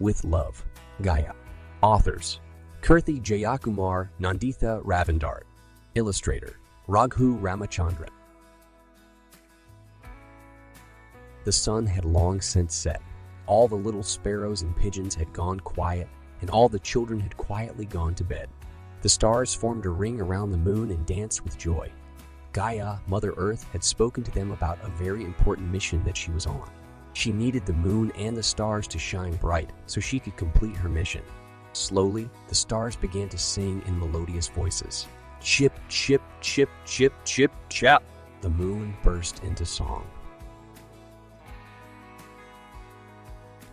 With love, Gaia. Authors: Kirthi Jayakumar, Nanditha Ravindar. Illustrator: Raghu Ramachandran. The sun had long since set. All the little sparrows and pigeons had gone quiet, and all the children had quietly gone to bed. The stars formed a ring around the moon and danced with joy. Gaia, Mother Earth, had spoken to them about a very important mission that she was on. She needed the moon and the stars to shine bright so she could complete her mission. Slowly, the stars began to sing in melodious voices. Chip, chip, chip, chip, chip, chap. The moon burst into song.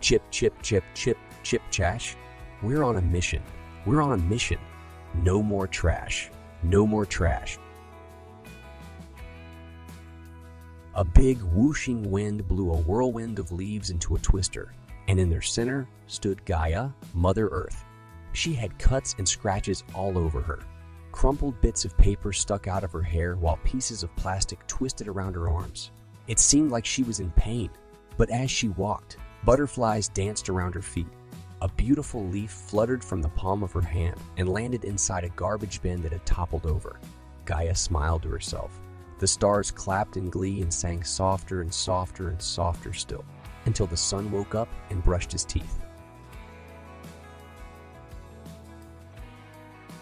Chip, chip, chip, chip, chip, chash. We're on a mission. We're on a mission. No more trash. No more trash. A big whooshing wind blew a whirlwind of leaves into a twister, and in their center stood Gaia, Mother Earth. She had cuts and scratches all over her. Crumpled bits of paper stuck out of her hair while pieces of plastic twisted around her arms. It seemed like she was in pain, but as she walked, butterflies danced around her feet. A beautiful leaf fluttered from the palm of her hand and landed inside a garbage bin that had toppled over. Gaia smiled to herself. The stars clapped in glee and sang softer and softer and softer still, until the sun woke up and brushed his teeth.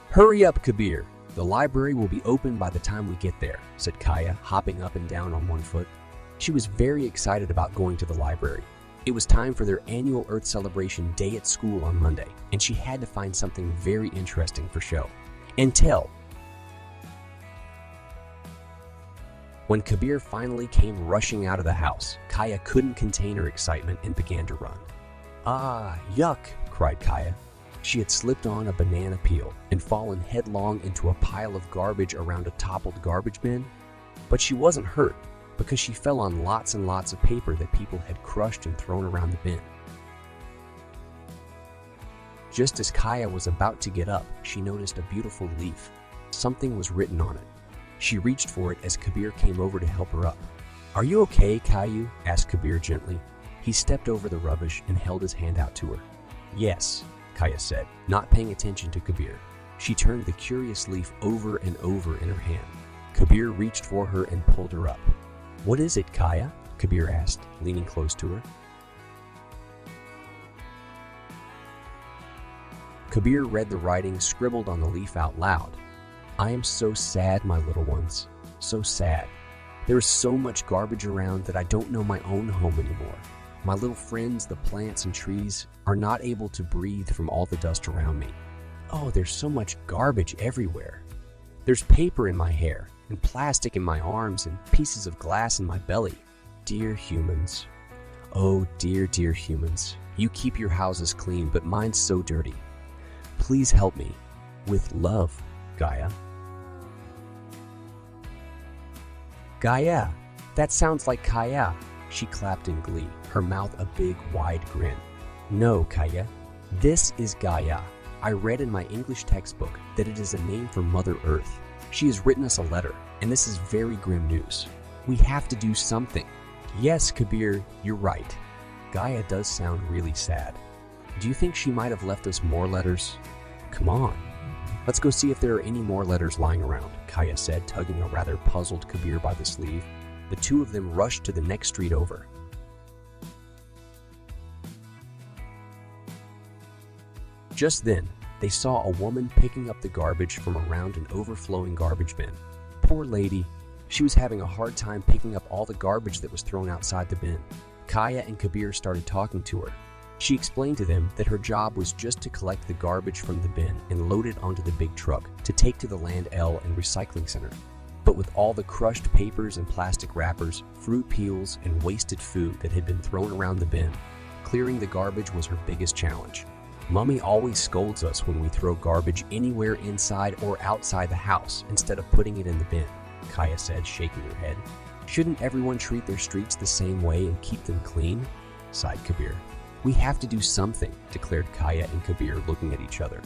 Hurry up, Kabir. The library will be open by the time we get there, said Gaia, hopping up and down on one foot. She was very excited about going to the library. It was time for their annual Earth Celebration day at school on Monday, and she had to find something very interesting for show and tell. When Kabir finally came rushing out of the house, Gaia couldn't contain her excitement and began to run. Ah, yuck, cried Gaia. She had slipped on a banana peel and fallen headlong into a pile of garbage around a toppled garbage bin. But she wasn't hurt, because she fell on lots and lots of paper that people had crushed and thrown around the bin. Just as Gaia was about to get up, she noticed a beautiful leaf. Something was written on it. She reached for it as Kabir came over to help her up. "Are you okay, Caillou?" asked Kabir gently. He stepped over the rubbish and held his hand out to her. "Yes," Gaia said, not paying attention to Kabir. She turned the curious leaf over and over in her hand. Kabir reached for her and pulled her up. "What is it, Gaia?" Kabir asked, leaning close to her. Kabir read the writing scribbled on the leaf out loud. "I am so sad, my little ones. So sad. There is so much garbage around that I don't know my own home anymore. My little friends, the plants and trees, are not able to breathe from all the dust around me. Oh, there's so much garbage everywhere. There's paper in my hair, and plastic in my arms, and pieces of glass in my belly. Dear humans. Oh, dear, dear humans. You keep your houses clean, but mine's so dirty. Please help me. With love, Gaia." "Gaia, that sounds like Gaia." She clapped in glee, her mouth a big, wide grin. "No, Gaia. This is Gaia. I read in my English textbook that it is a name for Mother Earth. She has written us a letter, and this is very grim news. We have to do something." "Yes, Kabir, you're right. Gaia does sound really sad. Do you think she might have left us more letters? Come on. Let's go see if there are any more letters lying around," Gaia said, tugging a rather puzzled Kabir by the sleeve. The two of them rushed to the next street over. Just then, they saw a woman picking up the garbage from around an overflowing garbage bin. Poor lady. She was having a hard time picking up all the garbage that was thrown outside the bin. Gaia and Kabir started talking to her. She explained to them that her job was just to collect the garbage from the bin and load it onto the big truck to take to the Land L and Recycling Center. But with all the crushed papers and plastic wrappers, fruit peels, and wasted food that had been thrown around the bin, clearing the garbage was her biggest challenge. "Mummy always scolds us when we throw garbage anywhere inside or outside the house instead of putting it in the bin," Gaia said, shaking her head. "Shouldn't everyone treat their streets the same way and keep them clean?" sighed Kabir. "We have to do something," declared Gaia and Kabir, looking at each other.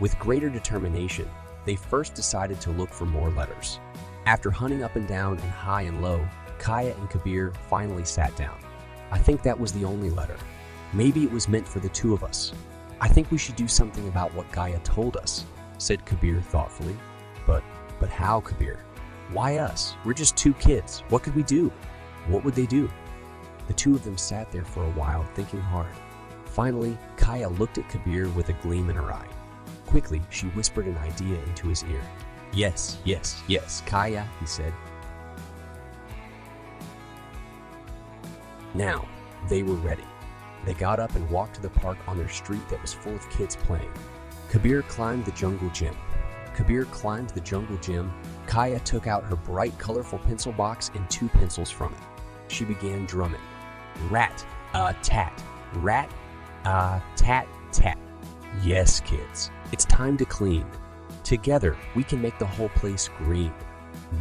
With greater determination, they first decided to look for more letters. After hunting up and down and high and low, Kaya and Kabir finally sat down. I think that was the only letter. Maybe it was meant for the two of us. I think we should do something about what Gaia told us, said Kabir thoughtfully. But how, Kabir? Why us? We're just two kids. What could we do? What would they do? The two of them sat there for a while, thinking hard. Finally, Kaya looked at Kabir with a gleam in her eye. Quickly, she whispered an idea into his ear. Yes, Kaya, he said. Now, they were ready. They got up and walked to the park on their street that was full of kids playing. Kabir climbed the jungle gym. Kaya took out her bright, colorful pencil box and 2 pencils from it. She began drumming. Rat-a-tat, rat-a-tat-tat. Yes, kids, it's time to clean. Together, we can make the whole place green.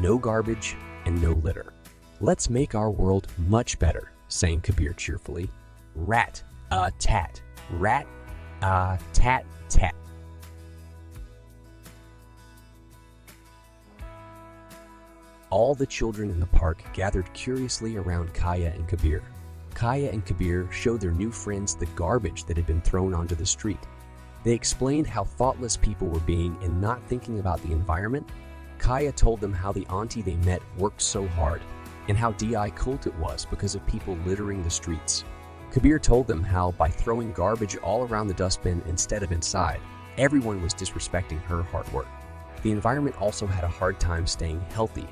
No garbage and no litter. Let's make our world much better, sang Kabir cheerfully. Rat-a-tat, rat-a-tat-tat. All the children in the park gathered curiously around Kaya and Kabir. Kaya and Kabir showed their new friends the garbage that had been thrown onto the street. They explained how thoughtless people were being in not thinking about the environment. Kaya told them how the auntie they met worked so hard, and how cult it was because of people littering the streets. Kabir told them how, by throwing garbage all around the dustbin instead of inside, everyone was disrespecting her hard work. The environment also had a hard time staying healthy.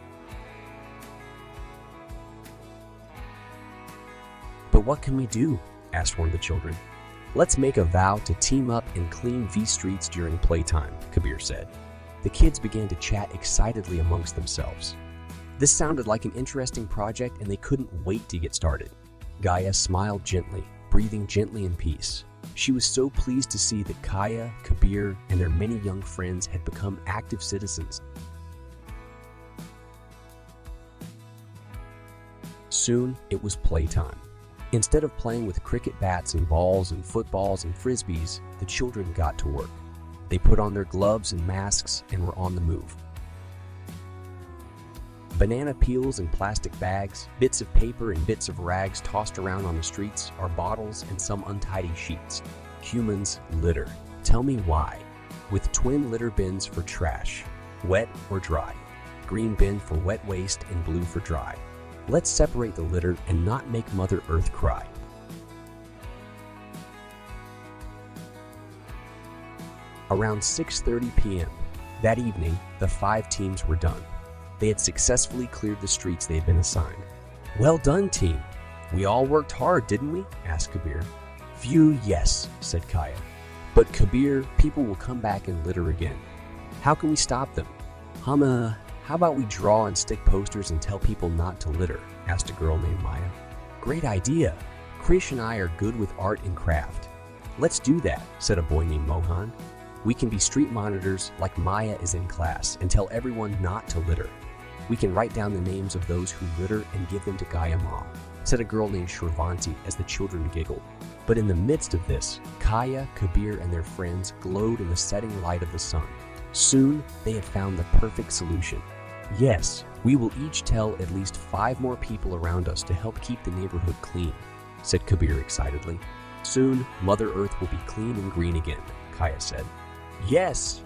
But what can we do? Asked one of the children. Let's make a vow to team up and clean these streets during playtime, Kabir said. The kids began to chat excitedly amongst themselves. This sounded like an interesting project and they couldn't wait to get started. Gaia smiled gently, breathing gently in peace. She was so pleased to see that Kaya, Kabir, and their many young friends had become active citizens. Soon, it was playtime. Instead of playing with cricket bats and balls and footballs and frisbees, the children got to work. They put on their gloves and masks and were on the move. Banana peels and plastic bags, bits of paper and bits of rags tossed around on the streets are bottles and some untidy sheets. Humans litter. Tell me why. With twin litter bins for trash, wet or dry. Green bin for wet waste and blue for dry. Let's separate the litter and not make Mother Earth cry. Around 6:30 p.m. that evening, the 5 teams were done. They had successfully cleared the streets they had been assigned. Well done, team. We all worked hard, didn't we? Asked Kabir. Phew, yes, said Kaya. But Kabir, people will come back and litter again. How can we stop them? How about we draw and stick posters and tell people not to litter? Asked a girl named Maya. Great idea. Krish and I are good with art and craft. Let's do that, said a boy named Mohan. We can be street monitors like Maya is in class and tell everyone not to litter. We can write down the names of those who litter and give them to Gaia Mom, said a girl named Shravanti as the children giggled. But in the midst of this, Kaya, Kabir, and their friends glowed in the setting light of the sun. Soon, they had found the perfect solution. Yes, we will each tell at least 5 more people around us to help keep the neighborhood clean, said Kabir excitedly. Soon, Mother Earth will be clean and green again, Kaya said. Yes,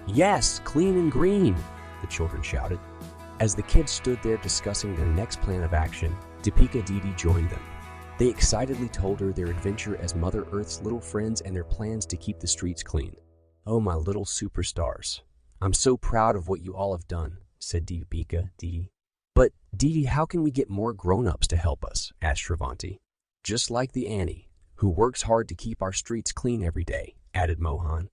clean and green, the children shouted. As the kids stood there discussing their next plan of action, Deepika Didi joined them. They excitedly told her their adventure as Mother Earth's little friends and their plans to keep the streets clean. Oh, my little superstars. I'm so proud of what you all have done, said Deepika Didi. But, Didi, how can we get more grown-ups to help us? Asked Shravanti. Just like the Annie, who works hard to keep our streets clean every day, added Mohan.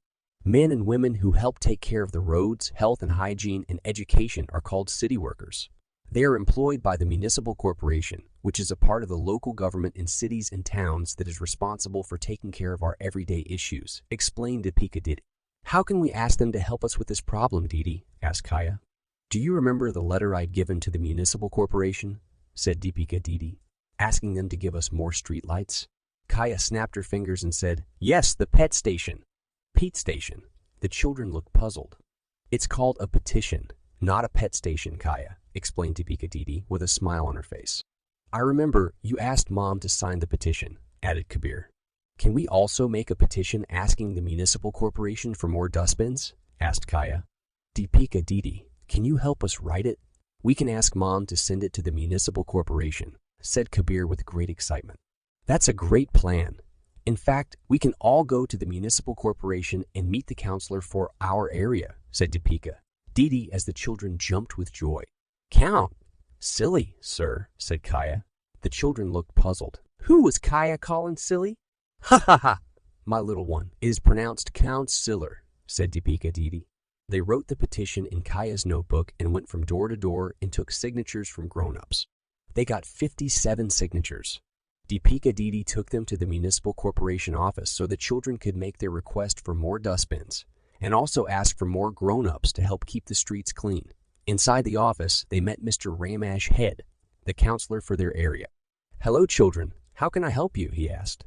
Men and women who help take care of the roads, health and hygiene, and education are called city workers. They are employed by the municipal corporation, which is a part of the local government in cities and towns that is responsible for taking care of our everyday issues, explained Deepika Didi. How can we ask them to help us with this problem, Didi? Asked Kaya. Do you remember the letter I'd given to the municipal corporation? Said Deepika Didi, asking them to give us more streetlights. Kaya snapped her fingers and said, Yes, the pet station. Pete station. The children looked puzzled. It's called a petition, not a pet station, Kaya, explained Deepika Didi with a smile on her face. I remember you asked Mom to sign the petition, added Kabir. Can we also make a petition asking the municipal corporation for more dustbins? Asked Kaya. Deepika Didi, can you help us write it? We can ask Mom to send it to the municipal corporation, said Kabir with great excitement. That's a great plan. In fact, we can all go to the municipal corporation and meet the counselor for our area, said Deepika Didi as the children jumped with joy. Count? Silly, sir, said Kaya. The children looked puzzled. Who was Kaya calling silly? Ha ha ha, my little one. It is pronounced Count-Siller, said Deepika Didi. They wrote the petition in Kaya's notebook and went from door to door and took signatures from grown-ups. They got 57 signatures. Deepika Didi took them to the municipal corporation office so the children could make their request for more dustbins and also ask for more grown-ups to help keep the streets clean. Inside the office, they met Mr. Ramesh Head, the counselor for their area. Hello, children. How can I help you? He asked.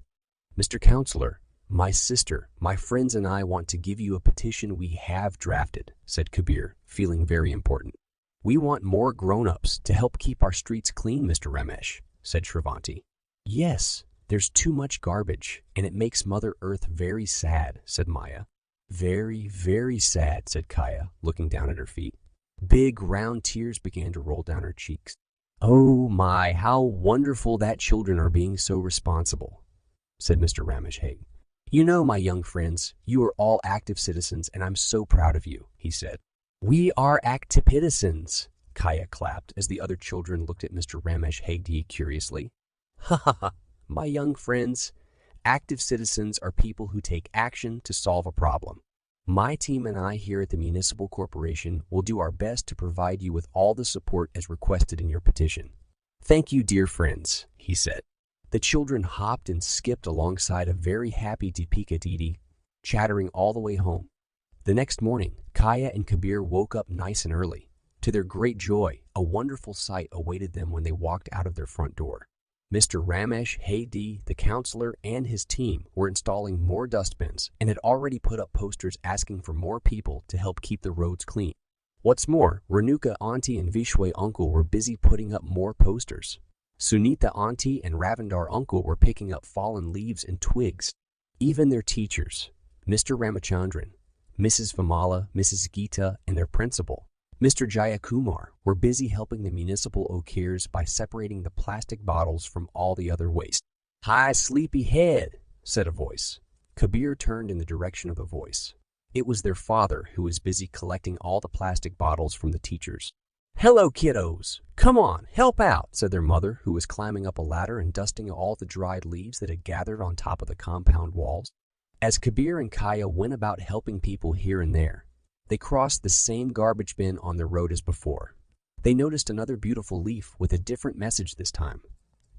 Mr. Counselor, my sister, my friends and I want to give you a petition we have drafted, said Kabir, feeling very important. We want more grown-ups to help keep our streets clean, Mr. Ramesh, said Shravanti. Yes, there's too much garbage, and it makes Mother Earth very sad, said Maya. Very, very sad, said Kaya, looking down at her feet. Big, round tears began to roll down her cheeks. Oh my, how wonderful that children are being so responsible, said Mr. Ramesh Haig. You know, my young friends, you are all active citizens, and I'm so proud of you, he said. We are actipidicins, Kaya clapped as the other children looked at Mr. Ramesh Haig curiously. Ha ha ha, my young friends, active citizens are people who take action to solve a problem. My team and I here at the Municipal Corporation will do our best to provide you with all the support as requested in your petition. Thank you, dear friends, he said. The children hopped and skipped alongside a very happy Deepika Didi, chattering all the way home. The next morning, Kaya and Kabir woke up nice and early. To their great joy, a wonderful sight awaited them when they walked out of their front door. Mr. Ramesh Haidi, the counselor, and his team were installing more dustbins and had already put up posters asking for more people to help keep the roads clean. What's more, Renuka Auntie and Vishwe Uncle were busy putting up more posters. Sunita Auntie and Ravindar Uncle were picking up fallen leaves and twigs. Even their teachers, Mr. Ramachandran, Mrs. Vimala, Mrs. Geeta, and their principal, Mr. Jayakumar, were busy helping the municipal Okirs by separating the plastic bottles from all the other waste. Hi, sleepy head, said a voice. Kabir turned in the direction of the voice. It was their father who was busy collecting all the plastic bottles from the teachers. Hello, kiddos. Come on, help out, said their mother, who was climbing up a ladder and dusting all the dried leaves that had gathered on top of the compound walls. As Kabir and Kaya went about helping people here and there, they crossed the same garbage bin on the road as before. They noticed another beautiful leaf with a different message this time.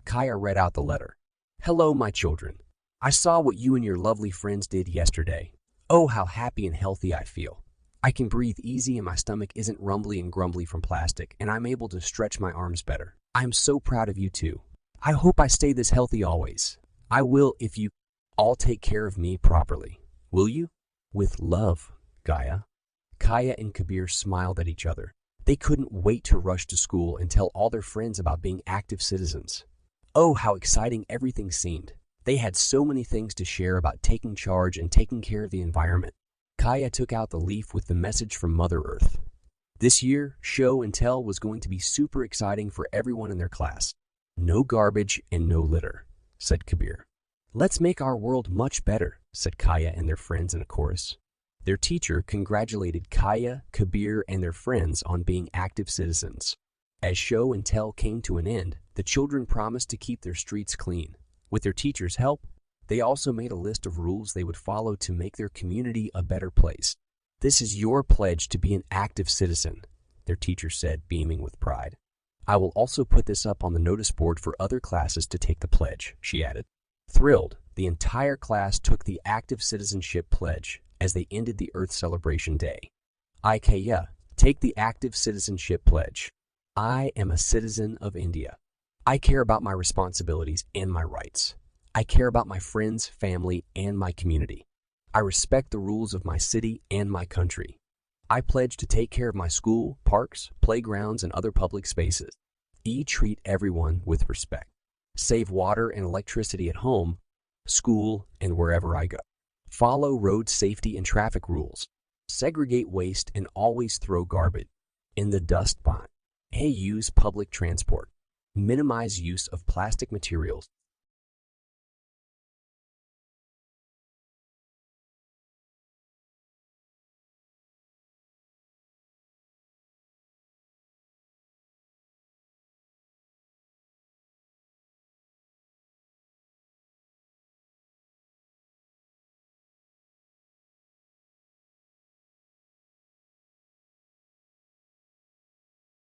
Kaya read out the letter. Hello, my children. I saw what you and your lovely friends did yesterday. Oh, how happy and healthy I feel. I can breathe easy and my stomach isn't rumbly and grumbly from plastic, and I'm able to stretch my arms better. I am so proud of you too. I hope I stay this healthy always. I will if you all take care of me properly. Will you? With love, Gaia. Kaya and Kabir smiled at each other. They couldn't wait to rush to school and tell all their friends about being active citizens. Oh, how exciting everything seemed. They had so many things to share about taking charge and taking care of the environment. Kaya took out the leaf with the message from Mother Earth. This year, show and tell was going to be super exciting for everyone in their class. No garbage and no litter, said Kabir. Let's make our world much better, said Kaya and their friends in a chorus. Their teacher congratulated Kaya, Kabir, and their friends on being active citizens. As show and tell came to an end, the children promised to keep their streets clean. With their teacher's help, they also made a list of rules they would follow to make their community a better place. This is your pledge to be an active citizen, their teacher said, beaming with pride. I will also put this up on the notice board for other classes to take the pledge, she added. Thrilled, the entire class took the active citizenship pledge as they ended the Earth Celebration Day. Ikea, take the active citizenship pledge. I am a citizen of India. I care about my responsibilities and my rights. I care about my friends, family, and my community. I respect the rules of my city and my country. I pledge to take care of my school, parks, playgrounds, and other public spaces. E. Treat everyone with respect. Save water and electricity at home, school, and wherever I go. Follow road safety and traffic rules. Segregate waste and always throw garbage in the dust bin. A. Use public transport. Minimize use of plastic materials.